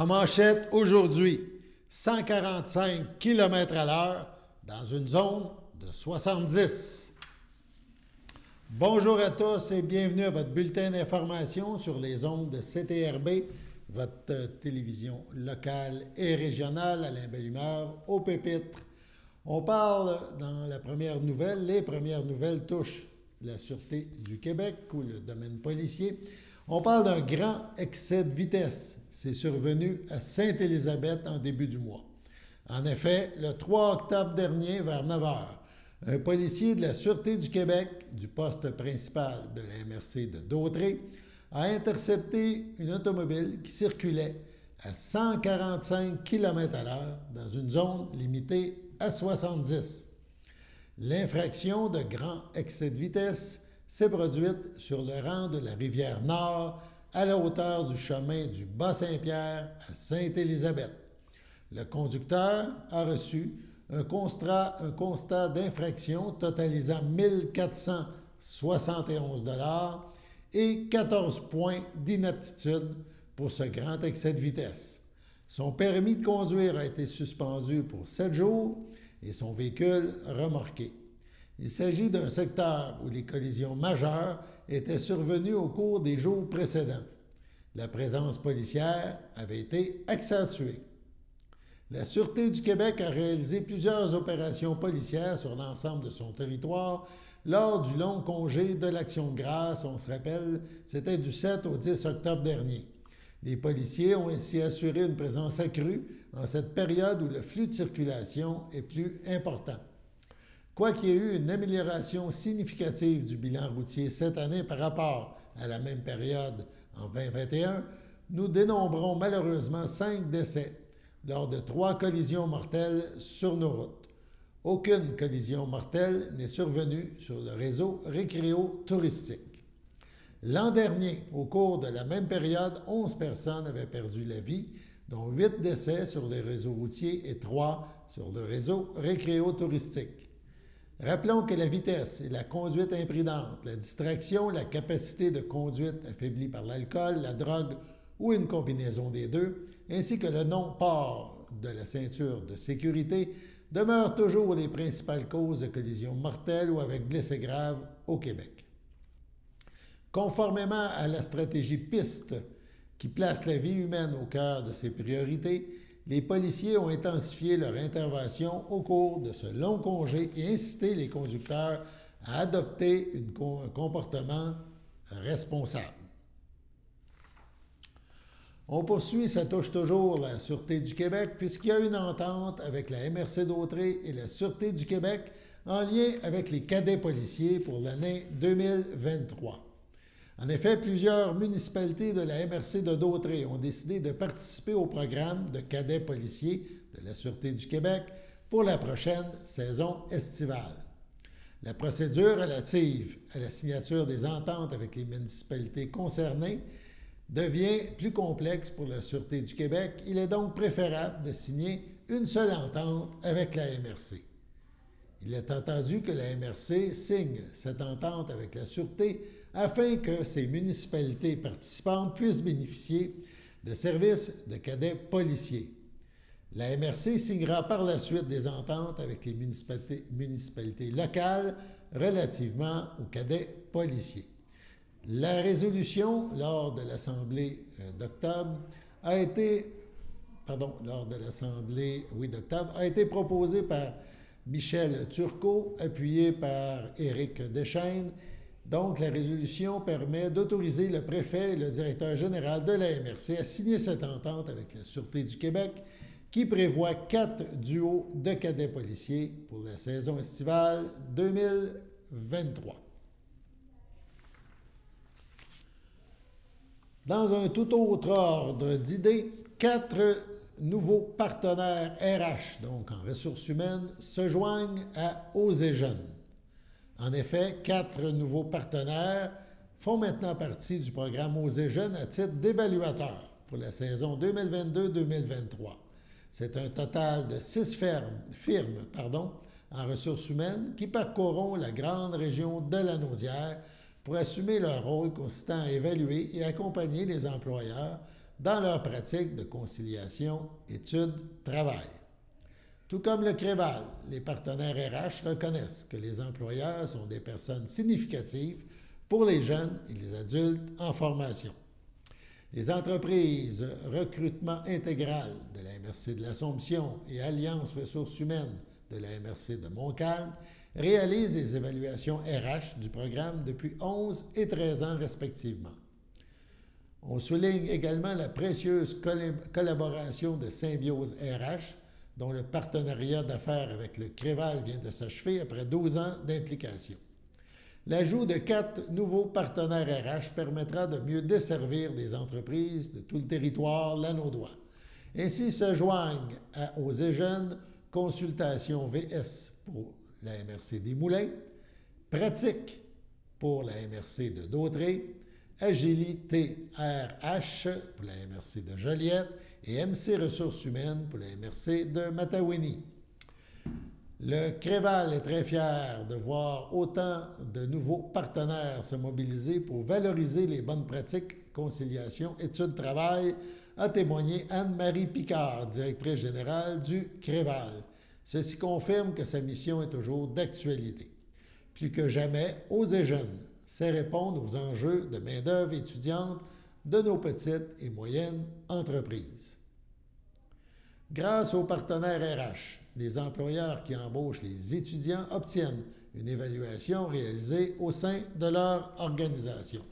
En manchette aujourd'hui, 145 km/h dans une zone de 70. Bonjour à tous et bienvenue à votre bulletin d'information sur les ondes de CTRB, votre télévision locale et régionale à la belle humeur, au pépitre. On parle dans la première nouvelle, les premières nouvelles touchent la Sûreté du Québec ou le domaine policier. On parle d'un grand excès de vitesse. C'est survenu à Sainte-Élisabeth en début du mois. En effet, le 3 octobre dernier, vers 9 h, un policier de la Sûreté du Québec, du poste principal de la MRC de Dautrey, a intercepté une automobile qui circulait à 145 km/h dans une zone limitée à 70. L'infraction de grand excès de vitesse s'est produite sur le rang de la rivière Nord à la hauteur du chemin du Bas-Saint-Pierre à Sainte-Élisabeth. Le conducteur a reçu un constat d'infraction totalisant 1 471 $ et 14 points d'inaptitude pour ce grand excès de vitesse. Son permis de conduire a été suspendu pour 7 jours et son véhicule remorqué. Il s'agit d'un secteur où les collisions majeures étaient survenues au cours des jours précédents. La présence policière avait été accentuée. La Sûreté du Québec a réalisé plusieurs opérations policières sur l'ensemble de son territoire lors du long congé de l'Action de grâce. On se rappelle, c'était du 7 au 10 octobre dernier. Les policiers ont ainsi assuré une présence accrue en cette période où le flux de circulation est plus important. Quoiqu'il y ait eu une amélioration significative du bilan routier cette année par rapport à la même période en 2021, nous dénombrons malheureusement 5 décès lors de 3 collisions mortelles sur nos routes. Aucune collision mortelle n'est survenue sur le réseau récréo-touristique. L'an dernier, au cours de la même période, 11 personnes avaient perdu la vie, dont 8 décès sur les réseaux routiers et 3 sur le réseau récréo-touristique. Rappelons que la vitesse et la conduite imprudente, la distraction, la capacité de conduite affaiblie par l'alcool, la drogue ou une combinaison des deux, ainsi que le non-port de la ceinture de sécurité demeurent toujours les principales causes de collisions mortelles ou avec blessés graves au Québec. Conformément à la stratégie PIST qui place la vie humaine au cœur de ses priorités, les policiers ont intensifié leur intervention au cours de ce long congé et incité les conducteurs à adopter un comportement responsable. On poursuit, ça touche toujours la Sûreté du Québec puisqu'il y a une entente avec la MRC Dautrey et la Sûreté du Québec en lien avec les cadets policiers pour l'année 2023. En effet, plusieurs municipalités de la MRC de Dautrey ont décidé de participer au programme de cadets policiers de la Sûreté du Québec pour la prochaine saison estivale. La procédure relative à la signature des ententes avec les municipalités concernées devient plus complexe pour la Sûreté du Québec. Il est donc préférable de signer une seule entente avec la MRC. Il est entendu que la MRC signe cette entente avec la Sûreté afin que ces municipalités participantes puissent bénéficier de services de cadets policiers. La MRC signera par la suite des ententes avec les municipalités locales relativement aux cadets policiers. La résolution lors de l'Assemblée d'octobre a été proposée par Michel Turcot, appuyé par Éric Deschênes. Donc, la résolution permet d'autoriser le préfet et le directeur général de la MRC à signer cette entente avec la Sûreté du Québec qui prévoit 4 duos de cadets policiers pour la saison estivale 2023. Dans un tout autre ordre d'idées, 4 nouveaux partenaires RH, donc en ressources humaines, se joignent à Osez Jeunes. En effet, 4 nouveaux partenaires font maintenant partie du programme Osez Jeunes à titre d'évaluateurs pour la saison 2022-2023. C'est un total de 6 firmes en ressources humaines qui parcourront la grande région de la Naudière pour assumer leur rôle consistant à évaluer et accompagner les employeurs dans leur pratique de conciliation études-travail. Tout comme le CREVAL, les partenaires RH reconnaissent que les employeurs sont des personnes significatives pour les jeunes et les adultes en formation. Les entreprises Recrutement intégral de la MRC de l'Assomption et Alliance ressources humaines de la MRC de Montcalm réalisent les évaluations RH du programme depuis 11 et 13 ans respectivement. On souligne également la précieuse collaboration de Symbiose RH, dont le partenariat d'affaires avec le CREVAL vient de s'achever après 12 ans d'implication. L'ajout de 4 nouveaux partenaires RH permettra de mieux desservir des entreprises de tout le territoire lanaudois. Ainsi se joignent aux jeunes Consultation VS pour la MRC des Moulins, Pratique pour la MRC de Dautré, Agilité RH pour la MRC de Joliette et MC Ressources humaines pour la MRC de Matawini. Le CREVAL est très fier de voir autant de nouveaux partenaires se mobiliser pour valoriser les bonnes pratiques, conciliation, études-travail, a témoigné Anne-Marie Picard, directrice générale du CREVAL. Ceci confirme que sa mission est toujours d'actualité. Plus que jamais, Osez Jeunes sait répondre aux enjeux de main-d'œuvre étudiante de nos petites et moyennes entreprises. Grâce aux partenaires RH, les employeurs qui embauchent les étudiants obtiennent une évaluation réalisée au sein de leur organisation.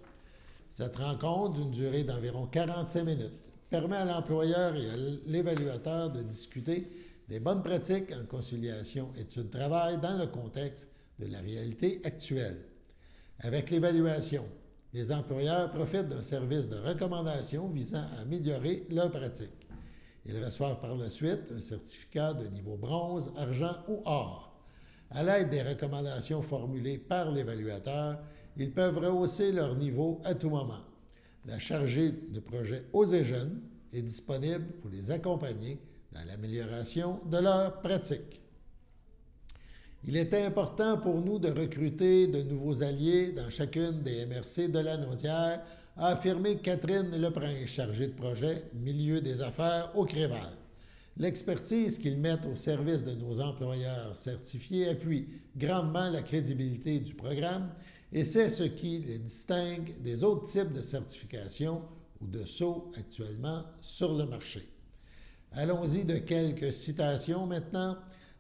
Cette rencontre, d'une durée d'environ 45 minutes, permet à l'employeur et à l'évaluateur de discuter des bonnes pratiques en conciliation études-travail dans le contexte de la réalité actuelle. Avec l'évaluation, les employeurs profitent d'un service de recommandation visant à améliorer leurs pratiques. Ils reçoivent par la suite un certificat de niveau bronze, argent ou or. À l'aide des recommandations formulées par l'évaluateur, ils peuvent rehausser leur niveau à tout moment. La chargée de projet Osez Jeunes est disponible pour les accompagner dans l'amélioration de leurs pratiques. Il était important pour nous de recruter de nouveaux alliés dans chacune des MRC de la Naudière, a affirmé Catherine Leprince, chargée de projet Milieu des affaires au CREVAL. L'expertise qu'ils mettent au service de nos employeurs certifiés appuie grandement la crédibilité du programme et c'est ce qui les distingue des autres types de certifications ou de sauts actuellement sur le marché. Allons-y de quelques citations maintenant.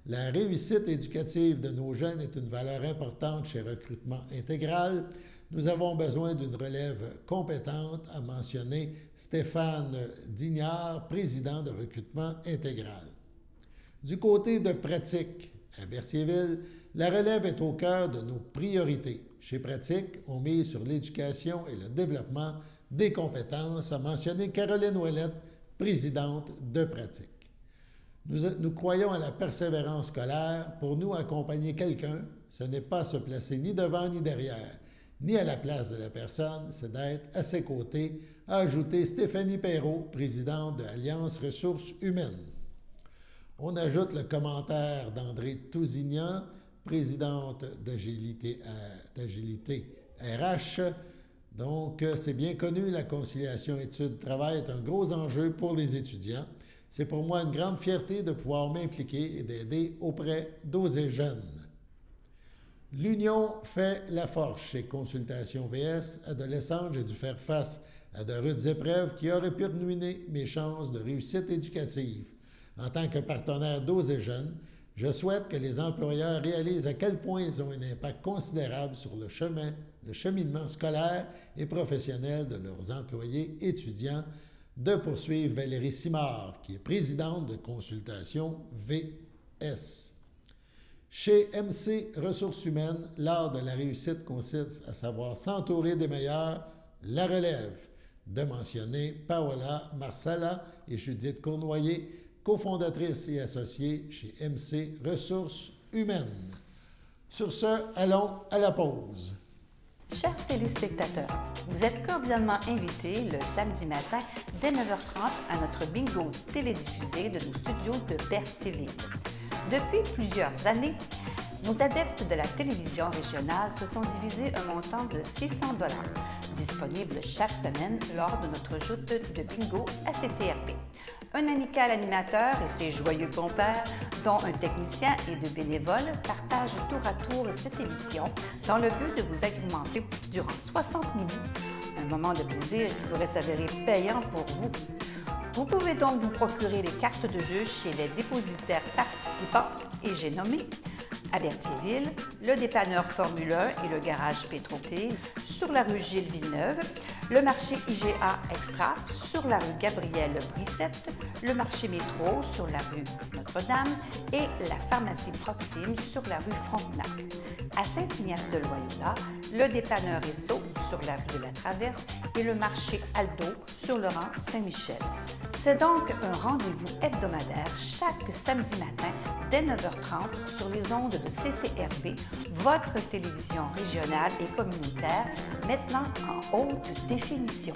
La réussite éducative de nos jeunes est une valeur importante chez Recrutement intégral. Nous avons besoin d'une relève compétente, a mentionné Stéphane Dignard, président de Recrutement intégral. Du côté de Pratique, à Berthierville, la relève est au cœur de nos priorités. Chez Pratique, on mise sur l'éducation et le développement des compétences, a mentionné Caroline Ouellette, présidente de Pratique. Nous croyons à la persévérance scolaire. Pour nous, accompagner quelqu'un, ce n'est pas se placer ni devant ni derrière, ni à la place de la personne, c'est d'être à ses côtés, a ajouté Stéphanie Perrault, présidente de Alliance ressources humaines. On ajoute le commentaire d'André Tousignan, présidente d'Agilité RH. Donc, c'est bien connu, la conciliation études-travail est un gros enjeu pour les étudiants. C'est pour moi une grande fierté de pouvoir m'impliquer et d'aider auprès d'Osez Jeunes. L'union fait la force chez Consultation VS. Adolescente, j'ai dû faire face à de rudes épreuves qui auraient pu ruiner mes chances de réussite éducative. En tant que partenaire d'Osez Jeunes, je souhaite que les employeurs réalisent à quel point ils ont un impact considérable sur le cheminement scolaire et professionnel de leurs employés étudiants, de poursuivre Valérie Simard, qui est présidente de Consultation VS. Chez MC Ressources humaines, l'art de la réussite consiste à savoir s'entourer des meilleurs, la relève, de mentionner Paola Marsala et Judith Cournoyer, cofondatrices et associées chez MC Ressources humaines. Sur ce, allons à la pause. Chers téléspectateurs, vous êtes cordialement invités le samedi matin dès 9h30 à notre bingo télédiffusé de nos studios de Berthierville. Depuis plusieurs années, Nos adeptes de la télévision régionale se sont divisés un montant de 600 $, disponible chaque semaine lors de notre joute de bingo à CTRB. Un amical animateur et ses joyeux compères, dont un technicien et deux bénévoles, partagent tour à tour cette émission dans le but de vous agrémenter durant 60 minutes. Un moment de plaisir qui pourrait s'avérer payant pour vous. Vous pouvez donc vous procurer les cartes de jeu chez les dépositaires participants et j'ai nommé à Berthierville, le dépanneur Formule 1 et le garage Pétroté, sur la rue Gilles Villeneuve, le marché IGA Extra sur la rue Gabrielle Brissette, le marché Métro sur la rue Notre-Dame et la pharmacie Proxime sur la rue Frontenac. À Saint-Ignace-de-Loyola, le dépanneur Esso sur la rue de la Traverse et le marché Aldo sur le rang Saint-Michel. C'est donc un rendez-vous hebdomadaire chaque samedi matin dès 9h30 sur les ondes de CTRB, votre télévision régionale et communautaire, maintenant en haute définition.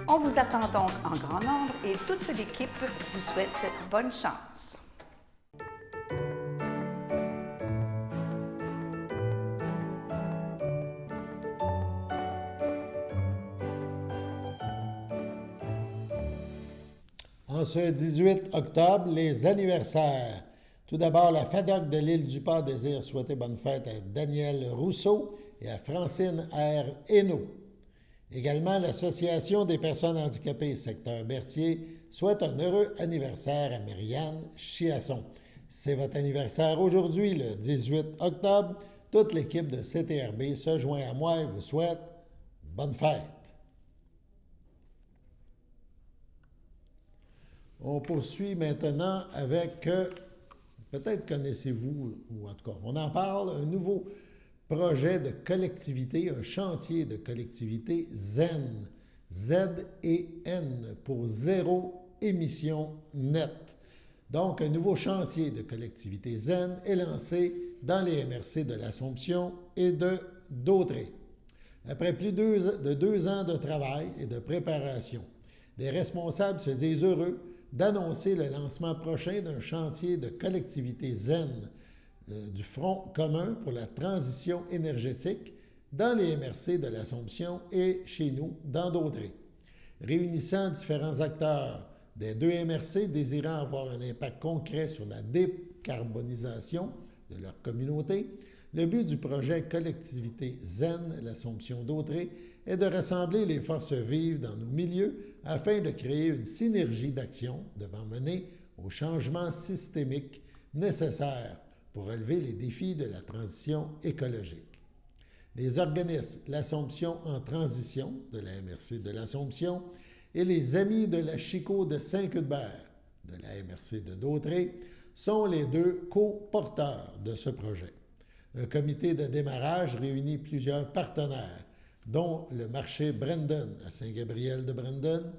On vous attend donc en grand nombre et toute l'équipe vous souhaite bonne chance. En ce 18 octobre, les anniversaires. Tout d'abord, la FADOC de l'Île-du-Port désire souhaiter bonne fête à Daniel Rousseau et à Francine R. Hainaut. Également, l'Association des personnes handicapées secteur Berthier souhaite un heureux anniversaire à Marianne Chiasson. C'est votre anniversaire aujourd'hui, le 18 octobre. Toute l'équipe de CTRB se joint à moi et vous souhaite bonne fête. On poursuit maintenant avec, peut-être connaissez-vous, ou en tout cas, on en parle, un nouveau projet de collectivité, un chantier de collectivité ZEN, Z-E-N, pour zéro émission nette. Donc, un nouveau chantier de collectivité ZEN est lancé dans les MRC de l'Assomption et de Dautrey. Après plus de 2 ans de travail et de préparation, les responsables se disent heureux d'annoncer le lancement prochain d'un chantier de collectivité ZEN du Front commun pour la transition énergétique dans les MRC de l'Assomption et chez nous, dans Dautrey. Réunissant différents acteurs des 2 MRC désirant avoir un impact concret sur la décarbonisation de leur communauté, le but du projet Collectivité ZEN, l'Assomption Dautrey, est de rassembler les forces vives dans nos milieux afin de créer une synergie d'action devant mener aux changements systémiques nécessaires pour relever les défis de la transition écologique. Les organismes l'Assomption en transition de la MRC de l'Assomption et les Amis de la Chicot de Saint-Cuthbert de la MRC de Dautrey sont les 2 co-porteurs de ce projet. Un comité de démarrage réunit plusieurs partenaires, dont le marché Brandon à Saint-Gabriel-de-Brandon,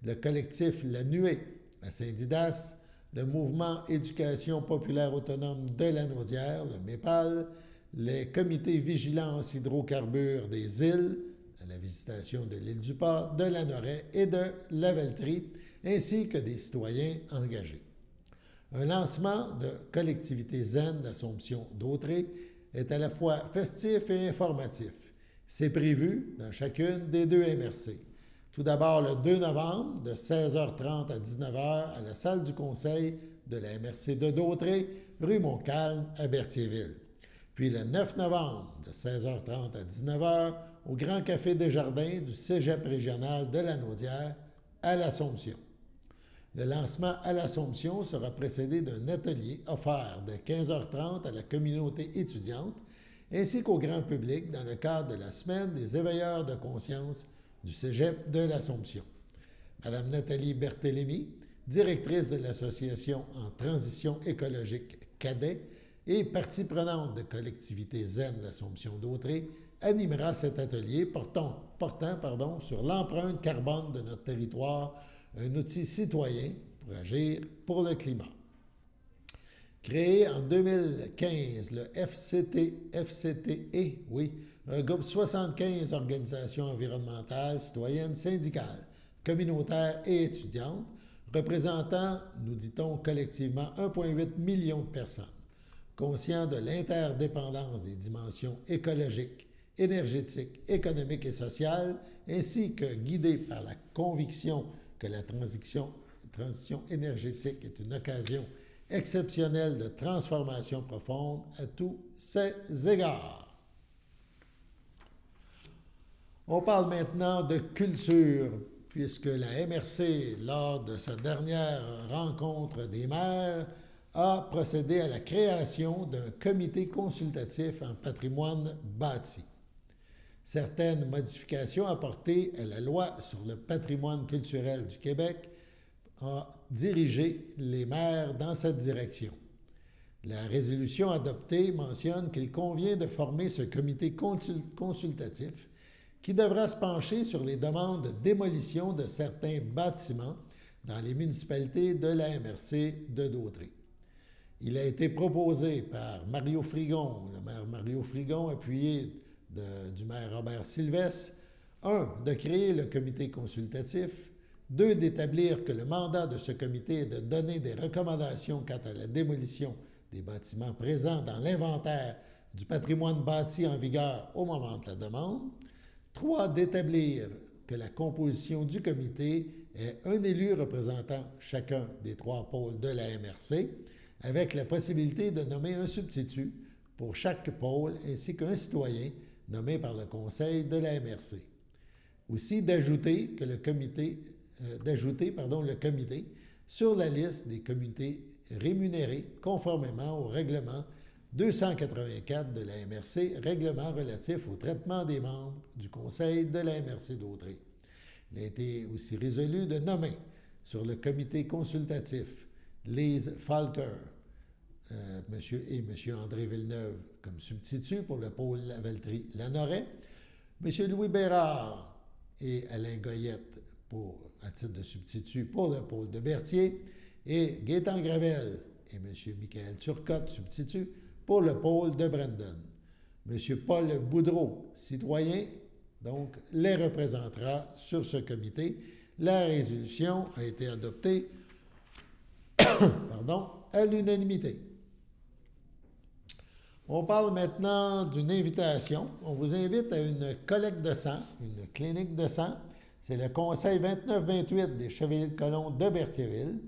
le collectif La Nuée à Saint-Didas, le mouvement Éducation populaire autonome de la Naudière, le MEPAL, les comités vigilance hydrocarbures des îles, à la visitation de l'île du Port, de la Noret et de la Velleterie, ainsi que des citoyens engagés. Un lancement de collectivité ZEN d'Assomption Dautrey est à la fois festif et informatif. C'est prévu dans chacune des 2 MRC. Tout d'abord le 2 novembre, de 16h30 à 19h, à la salle du conseil de la MRC de Dautrey, rue Montcalm, à Berthierville. Puis le 9 novembre, de 16h30 à 19h, au Grand Café Desjardins du Cégep régional de la Naudière, à l'Assomption. Le lancement à l'Assomption sera précédé d'un atelier offert de 15h30 à la communauté étudiante ainsi qu'au grand public dans le cadre de la Semaine des éveilleurs de conscience du Cégep de l'Assomption. Madame Nathalie Berthélémy, directrice de l'Association en transition écologique Cadet et partie prenante de collectivité ZEN l'Assomption Dautrey, animera cet atelier portant sur l'empreinte carbone de notre territoire, un outil citoyen pour agir pour le climat. Créé en 2015, le FCTE, regroupe 75 organisations environnementales, citoyennes, syndicales, communautaires et étudiantes, représentant, nous dit-on collectivement, 1,8 million de personnes. conscient de l'interdépendance des dimensions écologiques, énergétiques, économiques et sociales, ainsi que guidé par la conviction que la transition énergétique est une occasion exceptionnelle de transformation profonde à tous ces égards. On parle maintenant de culture, puisque la MRC, lors de sa dernière rencontre des maires, a procédé à la création d'un comité consultatif en patrimoine bâti. Certaines modifications apportées à la loi sur le patrimoine culturel du Québec ont dirigé les maires dans cette direction. La résolution adoptée mentionne qu'il convient de former ce comité consultatif qui devra se pencher sur les demandes de démolition de certains bâtiments dans les municipalités de la MRC de Dautrey. Il a été proposé par Mario Frigon, le maire Mario Frigon, appuyé du maire Robert Sylvestre, 1. De créer le comité consultatif, 2. D'établir que le mandat de ce comité est de donner des recommandations quant à la démolition des bâtiments présents dans l'inventaire du patrimoine bâti en vigueur au moment de la demande, 3. D'établir que la composition du comité est un élu représentant chacun des 3 pôles de la MRC, avec la possibilité de nommer un substitut pour chaque pôle ainsi qu'un citoyen nommé par le conseil de la MRC. Aussi d'ajouter le comité sur la liste des comités rémunérés conformément au règlement 284 de la MRC, règlement relatif au traitement des membres du conseil de la MRC d'Autrey. Il a été aussi résolu de nommer sur le comité consultatif Lise Falker, M. André Villeneuve comme substitut pour le pôle Lavelterie-Lanoret, M. Louis Bérard et Alain Goyette à titre de substitut pour le pôle de Berthier, et Gaétan Gravel et M. Michael Turcotte, substitut pour le pôle de Brandon. M. Paul Boudreau, citoyen, donc, les représentera sur ce comité. La résolution a été adoptée à l'unanimité. On parle maintenant d'une invitation. On vous invite à une collecte de sang, une clinique de sang. C'est le Conseil 29-28 des Chevaliers de Colomb de Berthierville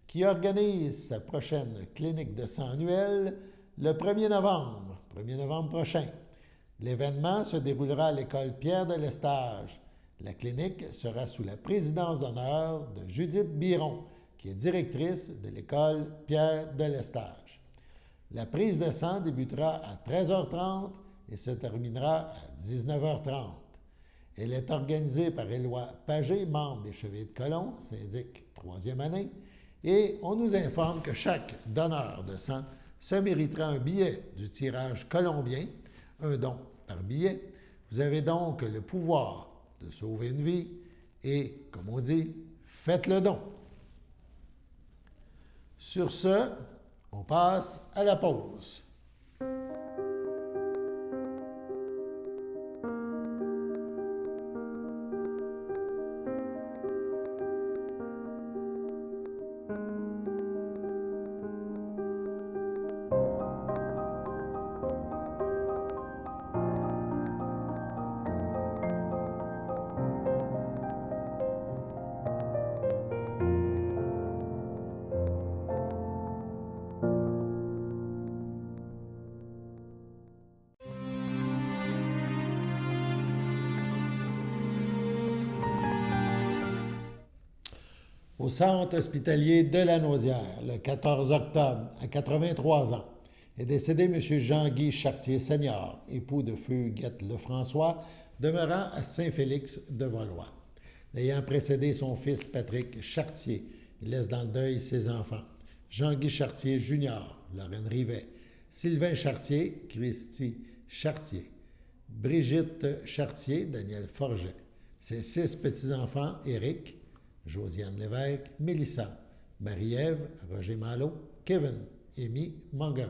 qui organise sa prochaine clinique de sang annuelle le 1er novembre prochain. L'événement se déroulera à l'école Pierre de Lestage. La clinique sera sous la présidence d'honneur de Judith Biron, qui est directrice de l'école Pierre de Lestage. La prise de sang débutera à 13h30 et se terminera à 19h30. Elle est organisée par Éloi Pagé, membre des Chevaliers de Colomb, syndic 3e année, et on nous informe que chaque donneur de sang se méritera un billet du tirage colombien, un don par billet. Vous avez donc le pouvoir de sauver une vie et, comme on dit, faites le don. Sur ce, on passe à la pause. Au centre hospitalier de la Nausière, le 14 octobre, à 83 ans, est décédé M. Jean-Guy Chartier Senior, époux de feu Guette Lefrançois, demeurant à Saint-Félix de Valois. Ayant précédé son fils Patrick Chartier, il laisse dans le deuil ses enfants. Jean-Guy Chartier Junior, Lorraine Rivet, Sylvain Chartier, Christy Chartier, Brigitte Chartier, Daniel Forget, ses 6 petits-enfants, Éric, Josiane Lévesque, Mélissa, Marie-Ève, Roger Malo, Kevin, Amy Munger,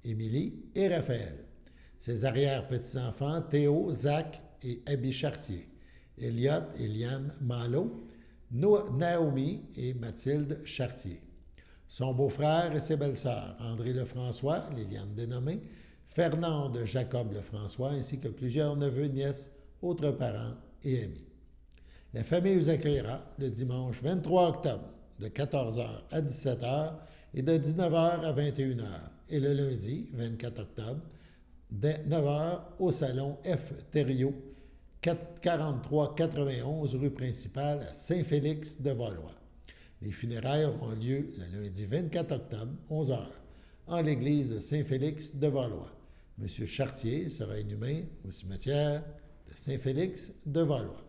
Émilie et Raphaël. Ses arrière-petits-enfants, Théo, Zach et Abby Chartier, Elliot et Liam Malo, Naomi et Mathilde Chartier. son beau-frère et ses belles-sœurs, André Lefrançois, Liliane Dénommé, Fernande Jacob Lefrançois, ainsi que plusieurs neveux, nièces, autres parents et amis. La famille vous accueillera le dimanche 23 octobre de 14h à 17h et de 19h à 21h et le lundi 24 octobre dès 9h au salon F. Thériault, 4391 rue principale à Saint-Félix de Valois. Les funérailles auront lieu le lundi 24 octobre, 11h, en l'église de Saint-Félix de Valois. M. Chartier sera inhumé au cimetière de Saint-Félix de Valois.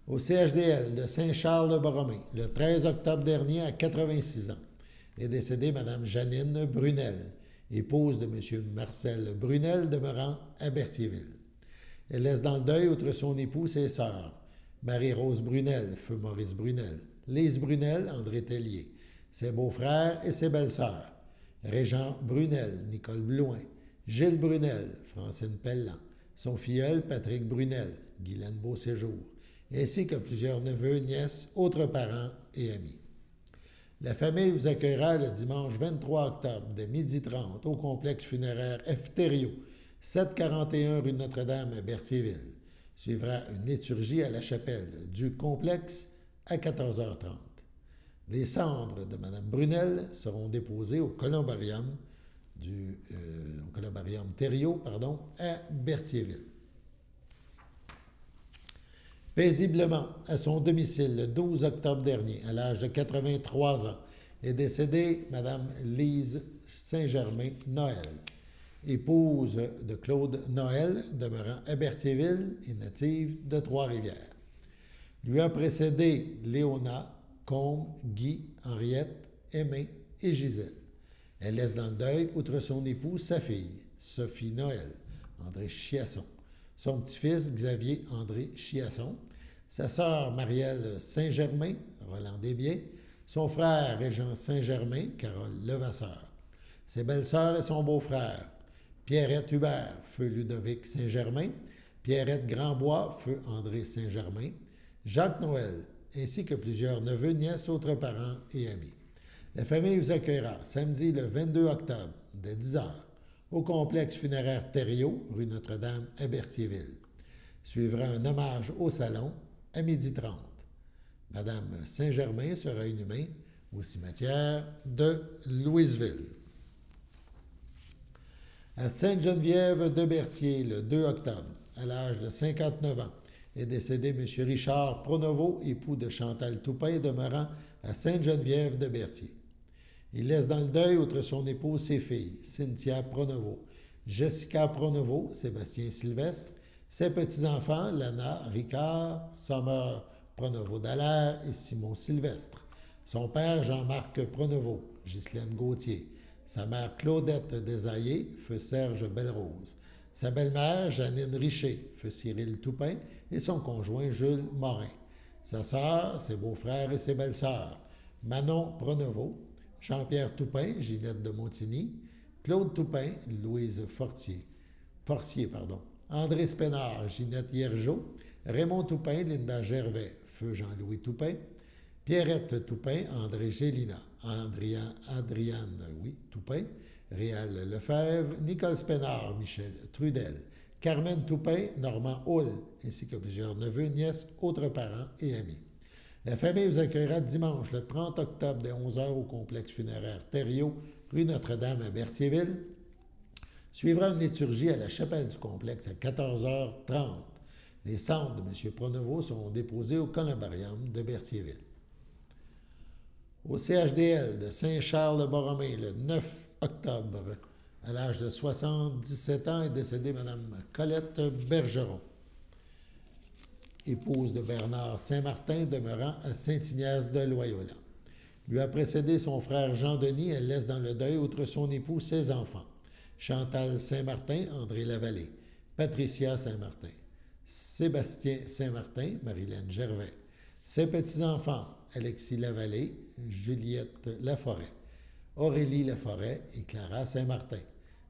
Au CHDL de Saint-Charles-de-Borromée, le 13 octobre dernier, à 86 ans, est décédée Mme Janine Brunel, épouse de M. Marcel Brunel, demeurant à Berthierville. Elle laisse dans le deuil, outre son époux, ses sœurs, Marie-Rose Brunel, feu Maurice Brunel, Lise Brunel, André Tellier, ses beaux-frères et ses belles-sœurs, Régent Brunel, Nicole Blouin, Gilles Brunel, Francine Pellan, son filleul Patrick Brunel, Guylaine Beauséjour, ainsi que plusieurs neveux, nièces, autres parents et amis. La famille vous accueillera le dimanche 23 octobre dès 12h30 au complexe funéraire F. Thériault, 741 rue Notre-Dame à Berthierville. Suivra une liturgie à la chapelle du complexe à 14h30. Les cendres de Mme Brunel seront déposées au columbarium Thériault, à Berthierville. Paisiblement, à son domicile le 12 octobre dernier, à l'âge de 83 ans, est décédée Mme Lise Saint-Germain-Noël, épouse de Claude Noël, demeurant à Berthierville et native de Trois-Rivières. Lui a précédé Léona, Combe, Guy, Henriette, Aimé et Gisèle. Elle laisse dans le deuil, outre son époux, sa fille, Sophie Noël, André Chiasson, son petit-fils Xavier André Chiasson, sa sœur Marielle Saint-Germain, Roland Desbiens, son frère Régent Saint-Germain, Carole Levasseur, ses belles-sœurs et son beau-frère, Pierrette Hubert, feu Ludovic Saint-Germain, Pierrette Grandbois, feu André Saint-Germain, Jacques Noël, ainsi que plusieurs neveux, nièces, autres parents et amis. La famille vous accueillera samedi le 22 octobre, dès 10h, au complexe funéraire Thériault, rue Notre-Dame à Berthierville. Suivra un hommage au salon à 12h30. Madame Saint-Germain sera inhumée au cimetière de Louisville. À Sainte-Geneviève de Berthier, le 2 octobre, à l'âge de 59 ans, est décédé M. Richard Pronovo, époux de Chantal Toupin, demeurant à Sainte-Geneviève de Berthier. Il laisse dans le deuil, outre son épouse, ses filles, Cynthia Pronovo, Jessica Pronovo, Sébastien Sylvestre, ses petits-enfants, Lana, Ricard, Sommer Pronovo-Dallaire et Simon Sylvestre, son père, Jean-Marc Pronovo, Ghislaine Gauthier, sa mère, Claudette Desaillé, feu Serge Belrose, sa belle-mère, Janine Richer, feu Cyril Toupin, et son conjoint, Jules Morin, sa sœur, ses beaux-frères et ses belles-sœurs, Manon Pronovo, Jean-Pierre Toupin, Ginette de Montigny, Claude Toupin, Louise Forcier, André Spénard, Ginette Hiergeau, Raymond Toupin, Linda Gervais, feu Jean-Louis Toupin, Pierrette Toupin, André Gélina, Adriane Toupin, Réal Lefebvre, Nicole Spénard, Michel Trudel, Carmen Toupin, Normand Hull, ainsi que plusieurs neveux, nièces, autres parents et amis. La famille vous accueillera dimanche, le 30 octobre, dès 11h, au complexe funéraire Thériault, rue Notre-Dame à Berthierville. Suivra une liturgie à la chapelle du complexe à 14h30. Les cendres de M. Pronovo sont déposées au columbarium de Berthierville. Au CHDL de Saint-Charles-de-Borromée, le 9 octobre, à l'âge de 77 ans, est décédée Mme Colette Bergeron, épouse de Bernard Saint-Martin, demeurant à Saint-Ignace de Loyola. Lui a précédé son frère Jean-Denis. Elle laisse dans le deuil, outre son époux, ses enfants, Chantal Saint-Martin, André Lavallée, Patricia Saint-Martin, Sébastien Saint-Martin, Marilène Gervais, ses petits-enfants, Alexis Lavallée, Juliette Laforêt, Aurélie Laforêt et Clara Saint-Martin,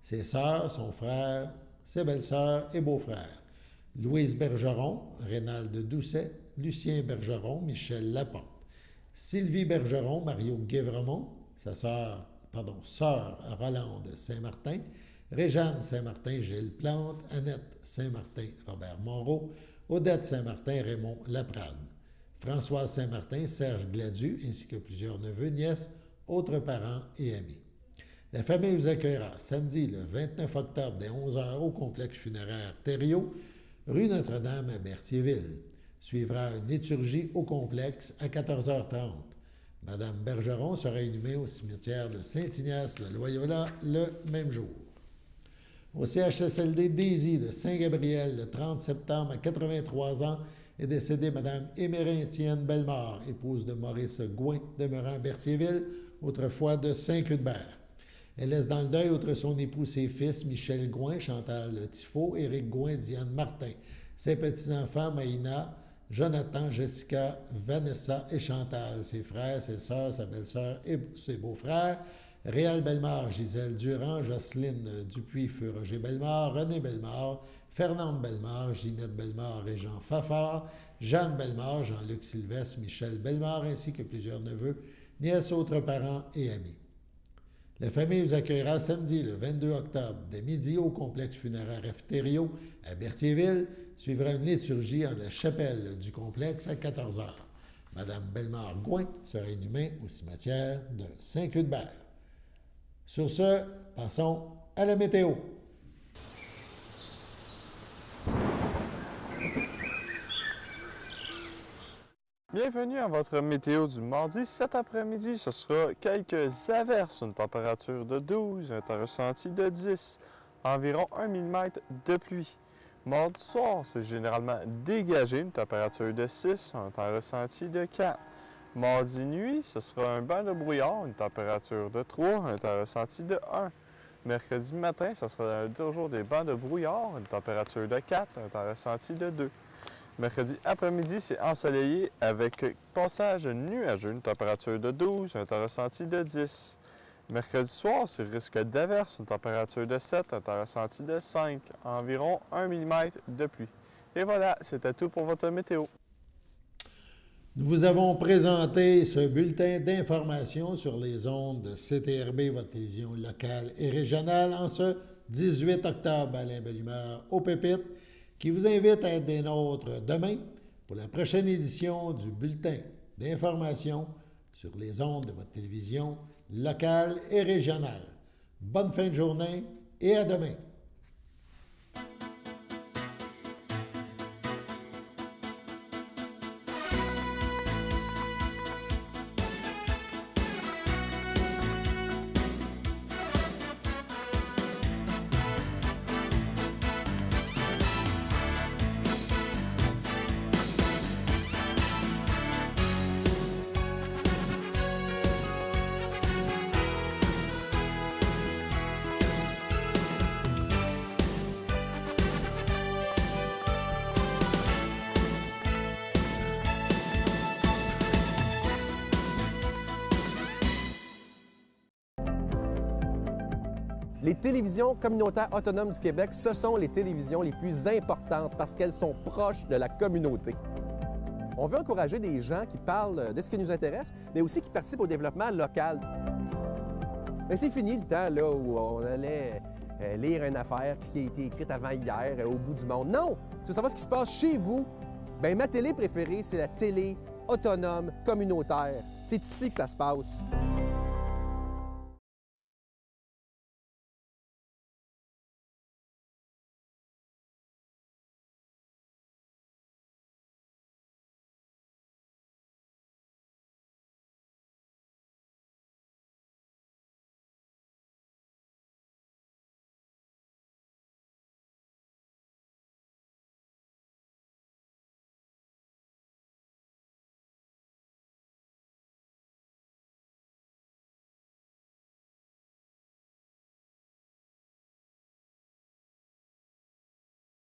ses sœurs, son frère, ses belles-sœurs et beaux-frères, Louise Bergeron, Rénalde Doucet, Lucien Bergeron, Michel Laporte, Sylvie Bergeron, Mario Guévremont, sœur Rolande Saint-Martin, Réjeanne Saint-Martin, Gilles Plante, Annette Saint-Martin, Robert Monroe, Odette Saint-Martin, Raymond Laprade, Françoise Saint-Martin, Serge Gladu, ainsi que plusieurs neveux, nièces, autres parents et amis. La famille vous accueillera samedi le 29 octobre dès 11h au complexe funéraire Thériault, rue Notre-Dame à Berthierville. Suivra une liturgie au complexe à 14h30. Madame Bergeron sera inhumée au cimetière de Saint-Ignace-le-Loyola le même jour. Au CHSLD Daisy de Saint-Gabriel, le 30 septembre, à 83 ans, est décédée Mme Émérentienne Bellemare, épouse de Maurice Gouin, demeurant à Berthierville, autrefois de Saint-Cuthbert. Elle laisse dans le deuil, outre son époux, ses fils, Michel Gouin, Chantal Tifo, Éric Gouin, Diane Martin, ses petits-enfants, Maïna, Jonathan, Jessica, Vanessa et Chantal, ses frères, ses sœurs, sa belle-sœur et ses beaux-frères, Réal Bellemare, Gisèle Durand, Jocelyne Dupuis-Feu-Roger Bellemare, René Bellemare, Fernande Bellemare, Ginette Bellemare et Jean Fafard, Jeanne Bellemare, Jean-Luc Sylvestre, Michel Bellemare, ainsi que plusieurs neveux, nièces, autres parents et amis. La famille vous accueillera samedi, le 22 octobre, dès midi, au complexe funéraire F. Thériault à Berthierville. Suivra une liturgie en la chapelle du complexe à 14h. Madame Bellemare-Gouin sera inhumée au cimetière de Saint-Cuthbert. Sur ce, passons à la météo. Bienvenue à votre météo du mardi. Cet après-midi, ce sera quelques averses, une température de 12, un temps ressenti de 10, environ 1 mm de pluie. Mardi soir, c'est généralement dégagé, une température de 6, un temps ressenti de 4. Mardi nuit, ce sera un banc de brouillard, une température de 3, un temps ressenti de 1. Mercredi matin, ce sera toujours des bancs de brouillard, une température de 4, un temps ressenti de 2. Mercredi après-midi, c'est ensoleillé avec passage nuageux, une température de 12, un temps ressenti de 10. Mercredi soir, c'est risque d'averse, une température de 7, un temps ressenti de 5, environ 1 mm de pluie. Et voilà, c'était tout pour votre météo. Nous vous avons présenté ce bulletin d'information sur les ondes de CTRB, votre télévision locale et régionale, en ce 18 octobre. Alain Bellemare au Pépites, qui vous invite à être des nôtres demain pour la prochaine édition du bulletin d'information sur les ondes de votre télévision locale et régionale. Bonne fin de journée et à demain. Les télévisions communautaires autonomes du Québec, ce sont les télévisions les plus importantes parce qu'elles sont proches de la communauté. On veut encourager des gens qui parlent de ce qui nous intéresse, mais aussi qui participent au développement local. Mais c'est fini le temps là, où on allait lire une affaire qui a été écrite avant hier au bout du monde. Non! Tu veux savoir ce qui se passe chez vous? Bien, ma télé préférée, c'est la télé autonome communautaire. C'est ici que ça se passe.